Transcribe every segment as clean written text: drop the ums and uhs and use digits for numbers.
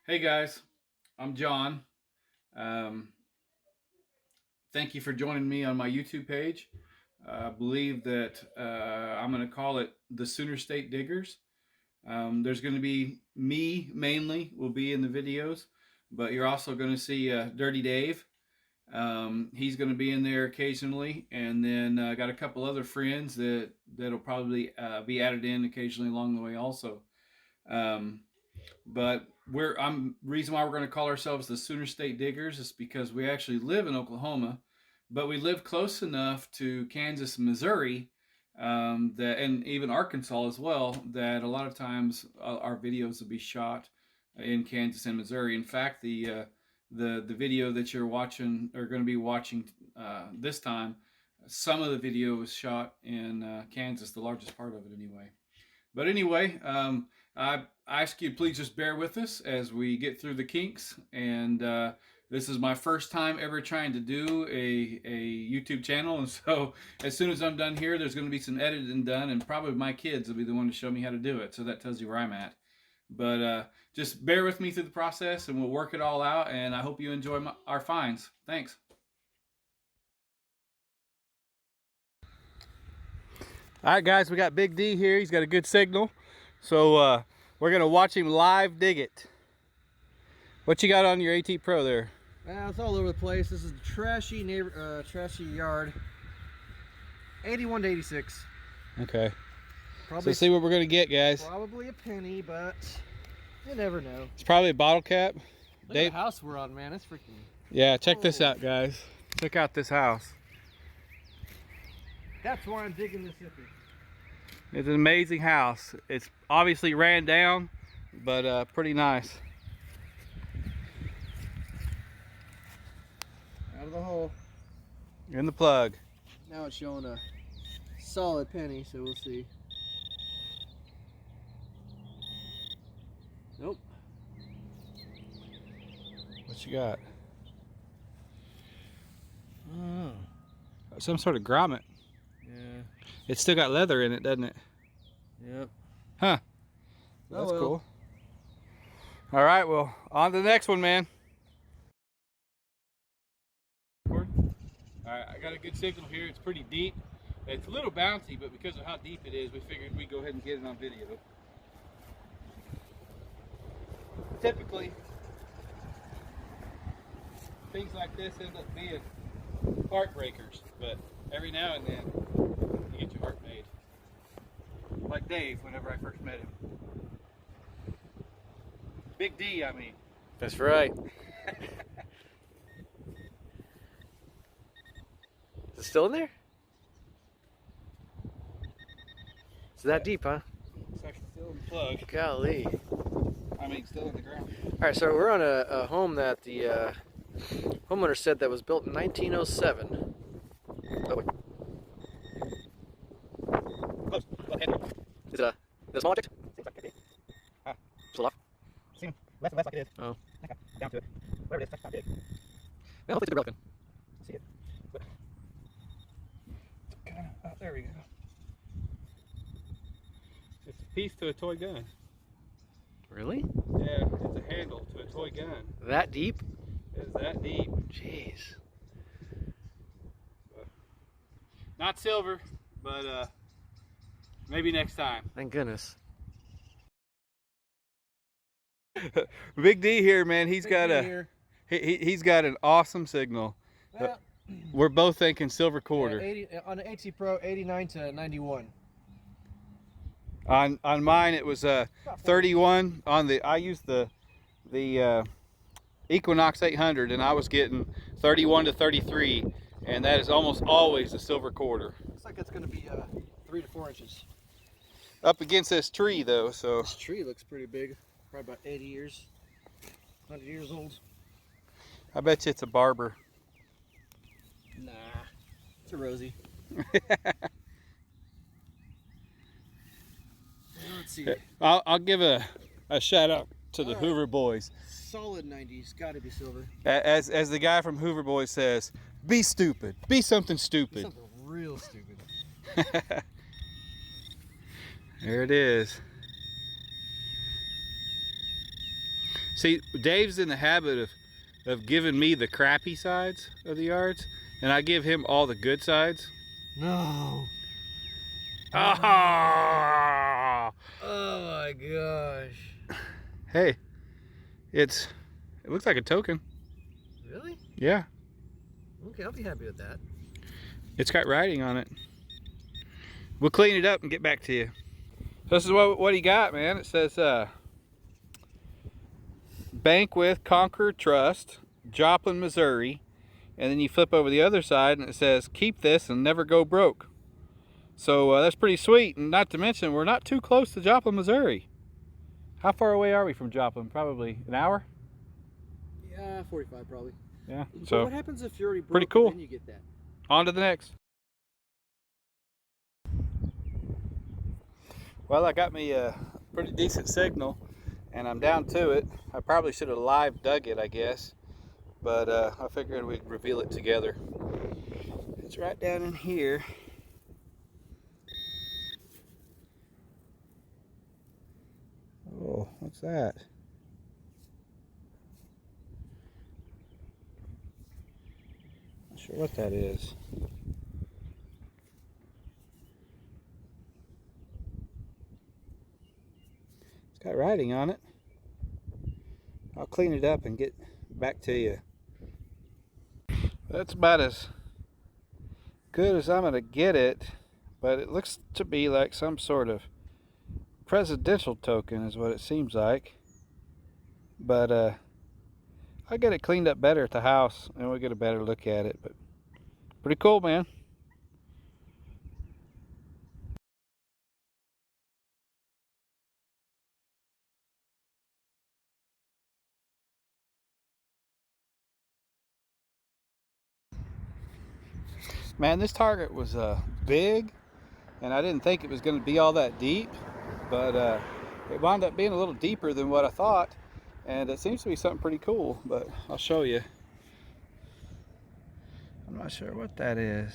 Hey guys, I'm John. Um, Thank you for joining me on my YouTube page. I believe that I'm going to call it the Sooner State Diggers. There's going to be me mainly will be in the videos, but you're also going to see Dirty Dave. He's going to be in there occasionally, and then I got a couple other friends that'll probably be added in occasionally along the way also. Um, but I'm reason why we're going to call ourselves the Sooner State Diggers is because we actually live in Oklahoma, but we live close enough to Kansas and Missouri, that and even Arkansas as well, that a lot of times our videos will be shot in Kansas and Missouri. In fact, the video that you're watching or going to be watching this time, some of the video was shot in Kansas, the largest part of it anyway. But anyway, I ask you to please just bear with us as we get through the kinks. And this is my first time ever trying to do a YouTube channel. And so as soon as I'm done here, there's going to be some editing done. And probably my kids will be the one to show me how to do it. So that tells you where I'm at. But just bear with me through the process and we'll work it all out. And I hope you enjoy our finds. Thanks. All right, guys, we got Big D here. He's got a good signal. So we're going to watch him live dig it. What you got on your AT Pro there? It's all over the place. This is a trashy trashy yard. 81 to 86. Okay. Probably, so see what we're going to get, guys. Probably a penny, but you never know. It's probably a bottle cap. Look at the house we're on, man. It's freaking... Yeah, check this out, guys. Check out this house. That's why I'm digging this hippie. It's an amazing house. It's obviously ran down, but pretty nice. Out of the hole. In the plug. Now it's showing a solid penny, so we'll see. Nope. What you got? Oh. Some sort of grommet. Yeah. It's still got leather in it, doesn't it? Yep. Huh. That's cool. All right, well, on to the next one, man. All right, I got a good signal here. It's pretty deep. It's a little bouncy, but because of how deep it is, we figured we'd go ahead and get it on video. Typically, things like this end up being heartbreakers, but every now and then you get your heart made. Like Dave, whenever I first met him. Big D, I mean. That's right. Is it still in there? It's that deep, huh? It's actually still in the plug. Golly. I mean, still in the ground. Alright, so we're on a home that the homeowner said that was built in 1907. Oh, wait. Close. Is it a small object? Seems like it is. Still off? Seems less and less like it is. Oh. Okay, I'm down to it. Whatever it is, that's not big. Well, hopefully it's a good relic. See it. But it's kind of, oh, there we go. It's a piece to a toy gun. Really? Yeah, it's a handle to a toy gun. That deep? It's that deep. Jeez. Not silver, but maybe next time. Thank goodness. Big D here, man. He's Big got D a here. he's got an awesome signal. Well, We're both thinking silver quarter. 80, on the AT Pro, 89 to 91. On mine it was 31. On the I used the Equinox 800 and I was getting 31 to 33, and that is almost always a silver quarter. Looks like it's going to be 3 to 4 inches. Up against this tree though, so This tree looks pretty big. Probably about 80 years, 100 years old. I bet you it's a barber. Nah, it's a Rosie. Let's see. I'll give a shout out to the Hoover Boys. Solid 90s, gotta be silver. As the guy from Hoover Boys says, be stupid. Be something stupid. Something real stupid. There it is. See, Dave's in the habit of giving me the crappy sides of the yards, and I give him all the good sides. No. Ah! Oh my gosh. Hey, it looks like a token. Really? Yeah, Okay, I'll be happy with that. it's got writing on it. We'll clean it up and get back to you. This is what he got, man. It says Bank with Conquer Trust, Joplin, Missouri. And then you flip over the other side and it says keep this and never go broke. So that's pretty sweet. And not to mention, we're not too close to Joplin, Missouri. How far away are we from Joplin? Probably an hour? Yeah, 45 probably. Yeah. But So what happens if you're already broke pretty cool. and then you get that? On to the next. Well, I got me a pretty decent signal and I'm down to it. I probably should have live dug it, I guess. But I figured we'd reveal it together. It's right down in here. Oh, what's that? Not sure what that is. It's got writing on it. I'll clean it up and get back to you. That's about as good as I'm gonna get it, but it looks to be like some sort of presidential token is what it seems like. But I'll get it cleaned up better at the house and we'll get a better look at it. But pretty cool, man. Man, this target was big, and I didn't think it was going to be all that deep, but it wound up being a little deeper than what I thought, and it seems to be something pretty cool, but I'll show you. I'm not sure what that is.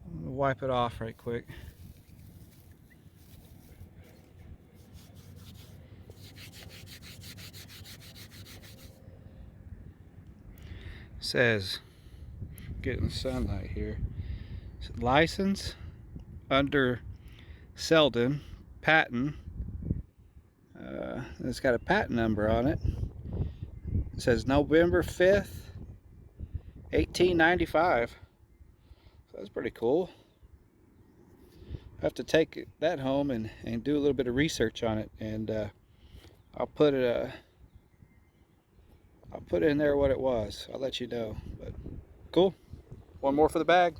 I'm going to wipe it off right quick. It says, getting sunlight here. License under Selden, patent. It's got a patent number on it. It says November 5th, 1895. So that's pretty cool. I have to take that home and do a little bit of research on it, and I'll put it in there what it was. I'll let you know. But cool. One more for the bag.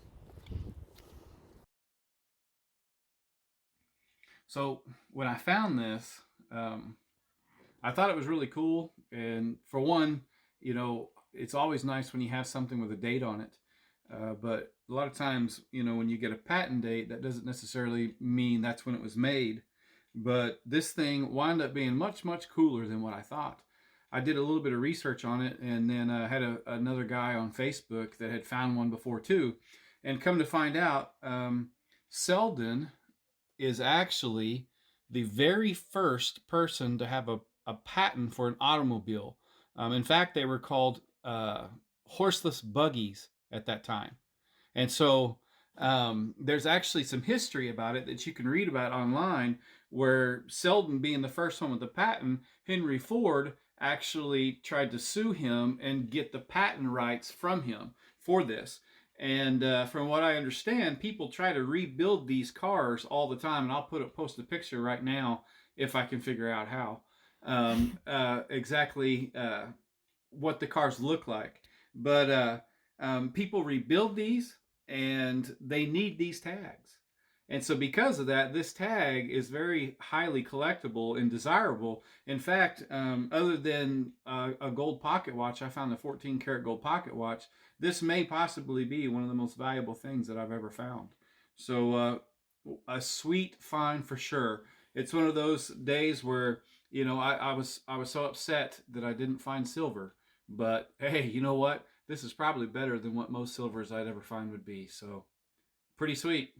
So when I found this, I thought it was really cool. And for one, it's always nice when you have something with a date on it. But a lot of times, when you get a patent date, that doesn't necessarily mean that's when it was made. But this thing wound up being much, much cooler than what I thought. I did a little bit of research on it, and then had another guy on Facebook that had found one before too. And come to find out, Selden is actually the very first person to have a patent for an automobile. In fact, they were called horseless buggies at that time. And so there's actually some history about it that you can read about online, where Selden being the first one with the patent, Henry Ford actually tried to sue him and get the patent rights from him for this. And from what I understand, people try to rebuild these cars all the time, and I'll post a picture right now if I can figure out how exactly what the cars look like. But people rebuild these, and they need these tags. And so, because of that, this tag is very highly collectible and desirable. In fact, other than a gold pocket watch, I found a 14 karat gold pocket watch. This may possibly be one of the most valuable things that I've ever found. So, a sweet find for sure. It's one of those days where I was so upset that I didn't find silver. But hey, you know what? This is probably better than what most silvers I'd ever find would be. So pretty sweet.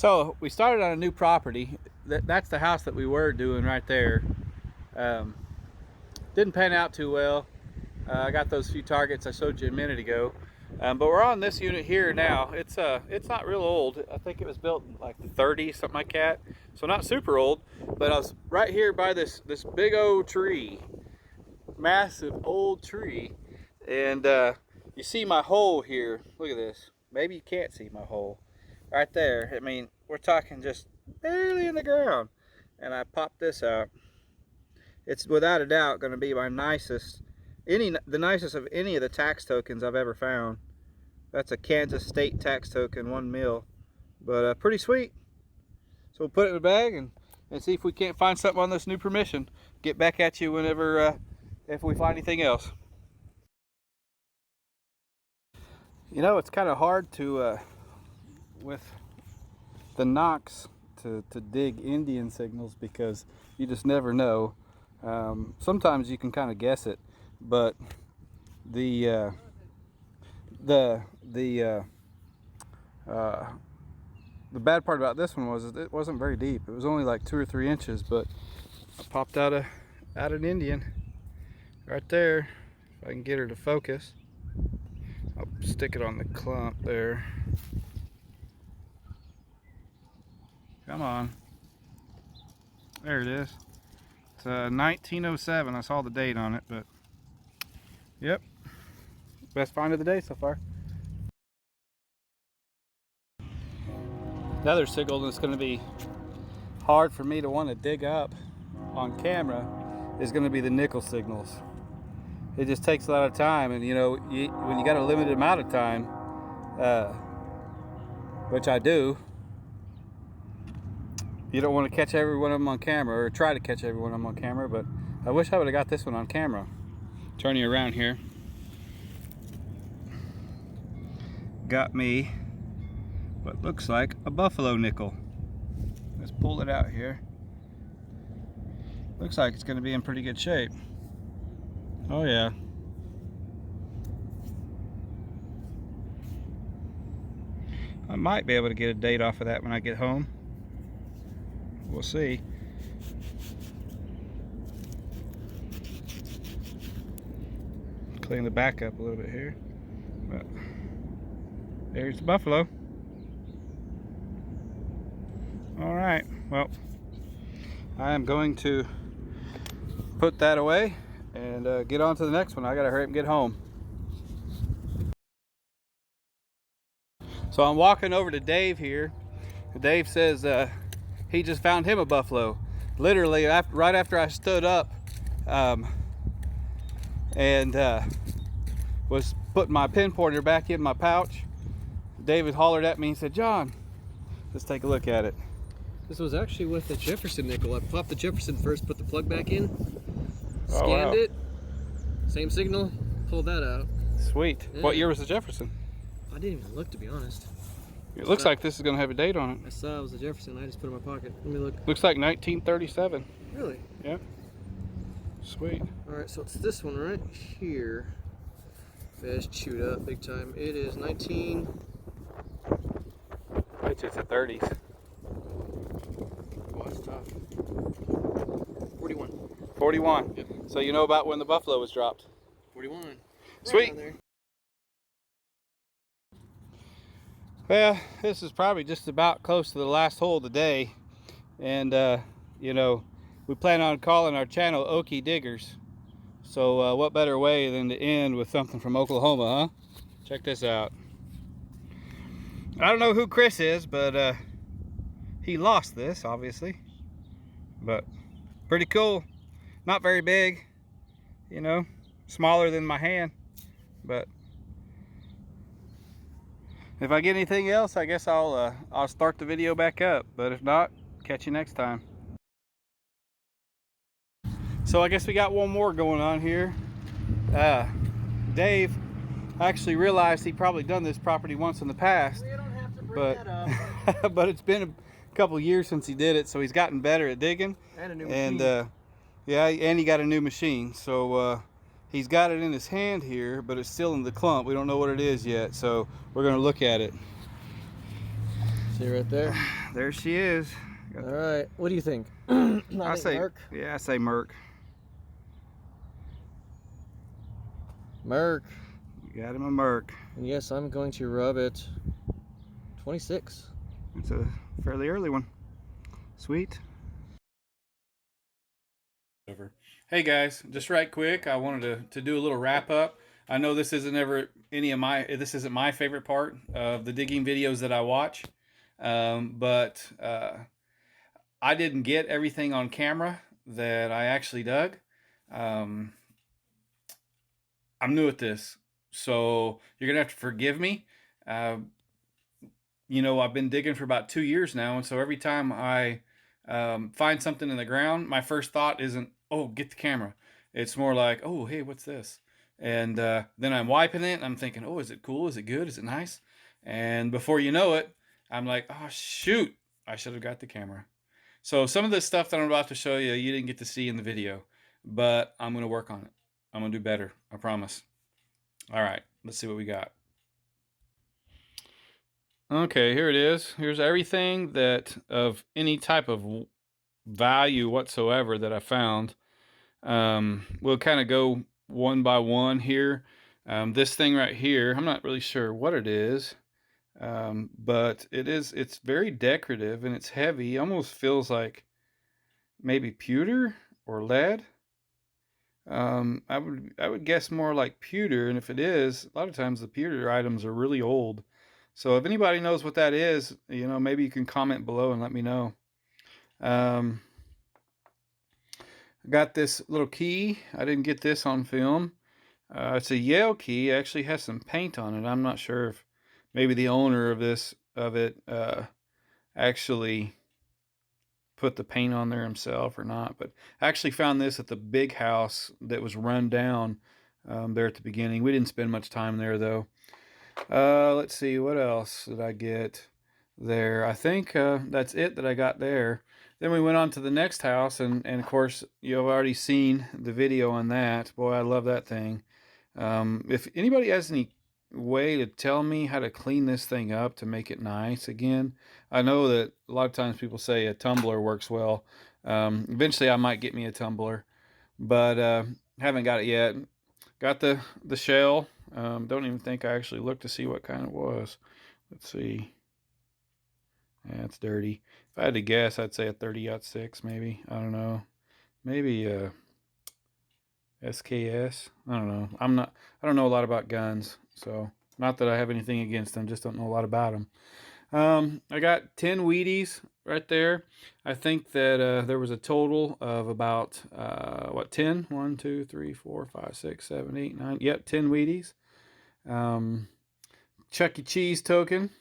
So we started on a new property. That's the house that we were doing right there. Didn't pan out too well. I got those few targets I showed you a minute ago. But we're on this unit here now. It's not real old. I think it was built in like the 30s, something like that. So not super old. But I was right here by this big old tree, massive old tree, and you see my hole here. Look at this. Maybe you can't see my hole right there. I mean, we're talking just barely in the ground. And I popped this out. It's without a doubt going to be my nicest, the nicest of any of the tax tokens I've ever found. That's a Kansas State tax token, 1 mil, but pretty sweet. So we'll put it in a bag and see if we can't find something on this new permission. Get back at you whenever, if we find anything else. You know, it's kind of hard to, with the knocks, to dig Indian signals, because you just never know. Sometimes you can kind of guess it, but the bad part about this one was it wasn't very deep. It was only like 2 or 3 inches, but I popped out an Indian right there. If I can get her to focus, I'll stick it on the clump there. Come on. There it is. It's 1907. I saw the date on it, but yep. Best find of the day so far. The other signal that's going to be hard for me to want to dig up on camera is going to be the nickel signals. It just takes a lot of time, and you know, when you got a limited amount of time, which I do, you don't want to catch every one of them on camera, or try to catch every one of them on camera, but I wish I would have got this one on camera. Turning around here. Got me what looks like a buffalo nickel. Let's pull it out here. Looks like it's going to be in pretty good shape. Oh yeah. I might be able to get a date off of that when I get home. We'll see. Clean the back up a little bit here. But there's the buffalo. All right, well, I am going to put that away and get on to the next one. I gotta hurry up and get home. So I'm walking over to Dave here. Dave says he just found him a buffalo. Literally, right after I stood up and was putting my pin pointer back in my pouch, David hollered at me and said, "John, let's take a look at it." This was actually with the Jefferson nickel. I popped the Jefferson first, put the plug back in, Oh, scanned wow. it, same signal, pulled that out. Sweet. Yeah. What year was the Jefferson? I didn't even look, to be honest. It looks like this is going to have a date on it. I saw it was the Jefferson. I just put it in my pocket. Let me look. Looks like 1937. Really? Yeah. Sweet. All right, so it's this one right here. It's chewed up big time. It is 19. I bet you it's the 30s. Oh, it's tough. 41. 41. Yep. So you know about when the buffalo was dropped. 41. Sweet. Right down there. Well, this is probably just about close to the last hole of the day. And, you know, we plan on calling our channel Okie Diggers. So what better way than to end with something from Oklahoma, huh? Check this out. I don't know who Chris is, but he lost this, obviously. But pretty cool. Not very big, you know, smaller than my hand. But if I get anything else, I guess I'll start the video back up. But if not, catch you next time. So I guess we got one more going on here. Dave actually realized he probably done this property once in the past, You don't have to bring but that up. but it's been a couple years since he did it, so he's gotten better at digging. And a new And machine. yeah, and he got a new machine. So he's got it in his hand here, but it's still in the clump. We don't know what it is yet, so we're gonna look at it. See right there? There she is. All right. What do you think? I think Merc. Yeah, I say Merc. Merc. You got him a Merc. And yes, I'm going to rub it 26. It's a fairly early one. Sweet. Hey guys, just right quick, I wanted to do a little wrap up. I know this isn't this isn't my favorite part of the digging videos that I watch, but I didn't get everything on camera that I actually dug. Um, I'm new at this, so you're gonna have to forgive me. Uh, I've been digging for about 2 years now, and so every time I find something in the ground, my first thought isn't, "Oh, get the camera." It's more like, "Oh, hey, what's this?" And then I'm wiping it, and I'm thinking, "Oh, is it cool? Is it good? Is it nice?" And before you know it, I'm like, "Oh, shoot! I should have got the camera." So some of this stuff that I'm about to show you, you didn't get to see in the video, but I'm gonna work on it. I'm gonna do better. I promise. All right, let's see what we got. Okay, here it is. Here's everything that of any type of value whatsoever that I found. We'll kind of go one by one here. This thing right here, I'm not really sure what it is, but it's very decorative and it's heavy. Almost feels like maybe pewter or lead. I would guess more like pewter, and if it is, a lot of times the pewter items are really old. So if anybody knows what that is, maybe you can comment below and let me know. Um, I got this little key. I didn't get this on film. It's a Yale key. It actually has some paint on it. I'm not sure if maybe the owner of it actually put the paint on there himself or not. But I actually found this at the big house that was run down there at the beginning. We didn't spend much time there though. Let's see, what else did I get there? I think that's it that I got there. Then we went on to the next house, and of course, you've already seen the video on that. Boy, I love that thing. If anybody has any way to tell me how to clean this thing up to make it nice again, I know that a lot of times people say a tumbler works well. Eventually, I might get me a tumbler, but haven't got it yet. Got the shell. Don't even think I actually looked to see what kind it was. Let's see. Yeah, it's dirty. If I had to guess, I'd say a 30-06 maybe. I don't know. Maybe SKS. I don't know. I don't know a lot about guns, so not that I have anything against them, just don't know a lot about them. I got 10 Wheaties right there. I think that there was a total of about 10? 1, 2, 3, 4, 5, 6, 7, 8, 9. Yep, 10 Wheaties. Chuck E. Cheese token.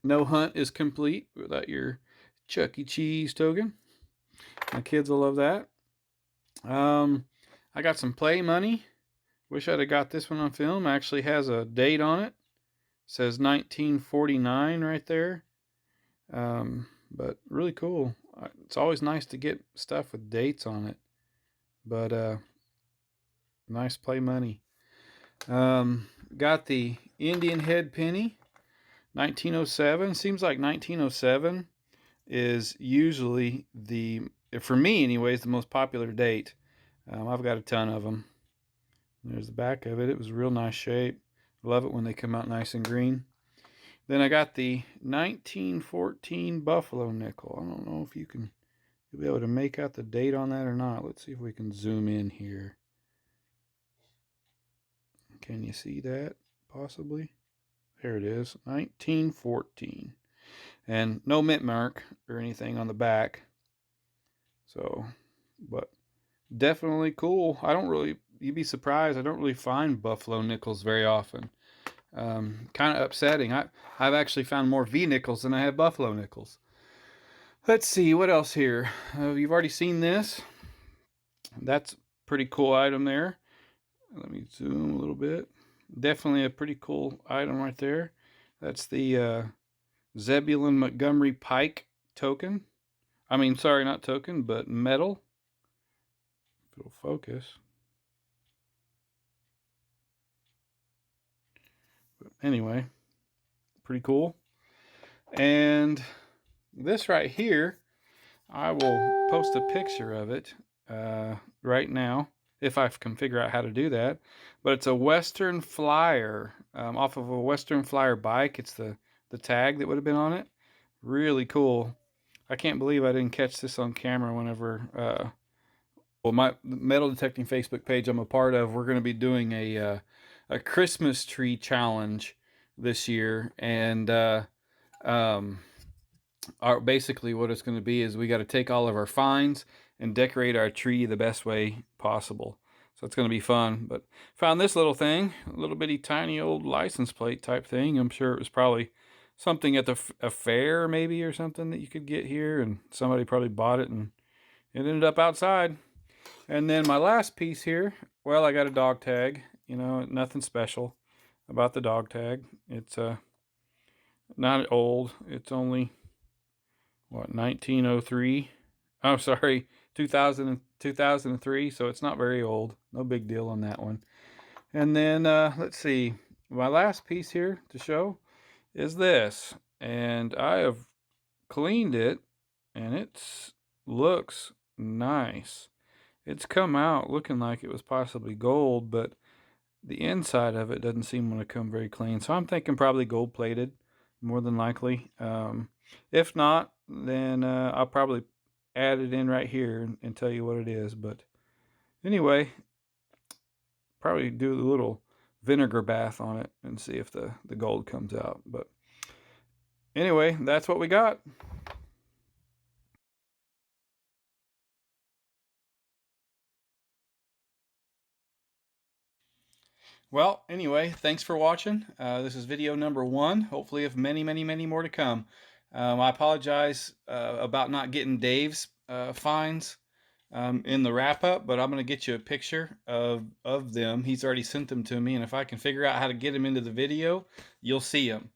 No hunt is complete without your Chuck E. Cheese token. My kids will love that. I got some play money. Wish I'd have got this one on film. Actually has a date on it. Says 1949 right there. But really cool. It's always nice to get stuff with dates on it. But nice play money. Got the Indian head penny, 1907. Seems like 1907 is usually for me anyways, the most popular date. I've got a ton of them. There's the back of it. It was a real nice shape. Love it when they come out nice and green. Then I got the 1914 Buffalo nickel. I don't know if you'll be able to make out the date on that or not. Let's see if we can zoom in here. Can you see that possibly? There it is, 1914. And no mint mark or anything on the back. So, but definitely cool. You'd be surprised, I don't really find Buffalo nickels very often. Kind of upsetting. I've actually found more V nickels than I have Buffalo nickels. Let's see, what else here? You've already seen this. That's a pretty cool item there. Let me zoom a little bit. Definitely a pretty cool item right there. That's the Zebulon Montgomery Pike token. I mean, sorry, not token, but medal. If it'll focus. But anyway, pretty cool. And this right here, I will post a picture of it right now if I can figure out how to do that. But it's a Western Flyer off of a Western Flyer bike. It's the tag that would have been on it. Really cool. I can't believe I didn't catch this on camera whenever. Well, my metal detecting Facebook page I'm a part of, we're going to be doing a Christmas tree challenge this year, and um, basically what it's going to be is we got to take all of our finds and decorate our tree the best way possible. So it's going to be fun. But found this little thing, a little bitty tiny old license plate type thing. I'm sure it was probably something at a fair maybe or something that you could get here, and somebody probably bought it and it ended up outside. And then my last piece here, well, I got a dog tag. You know, nothing special about the dog tag. It's not old. It's only what 1903. I'm sorry, 2000 2003. So it's not very old. No big deal on that one. And then let's see, my last piece here to show is this, and I have cleaned it, and it looks nice. It's come out looking like it was possibly gold, but the inside of it doesn't seem to come very clean. So I'm thinking probably gold plated, more than likely. If not, then I'll probably add it in right here and tell you what it is. But anyway, probably do a little vinegar bath on it and see if the gold comes out. But anyway, that's what we got. Well, anyway, thanks for watching. This is video number 1, hopefully of many, many, many more to come. I apologize about not getting Dave's finds in the wrap up, but I'm going to get you a picture of them. He's already sent them to me, and if I can figure out how to get them into the video, you'll see them.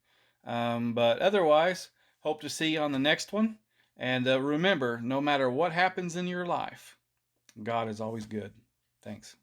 But otherwise, hope to see you on the next one. And remember, no matter what happens in your life, God is always good. Thanks.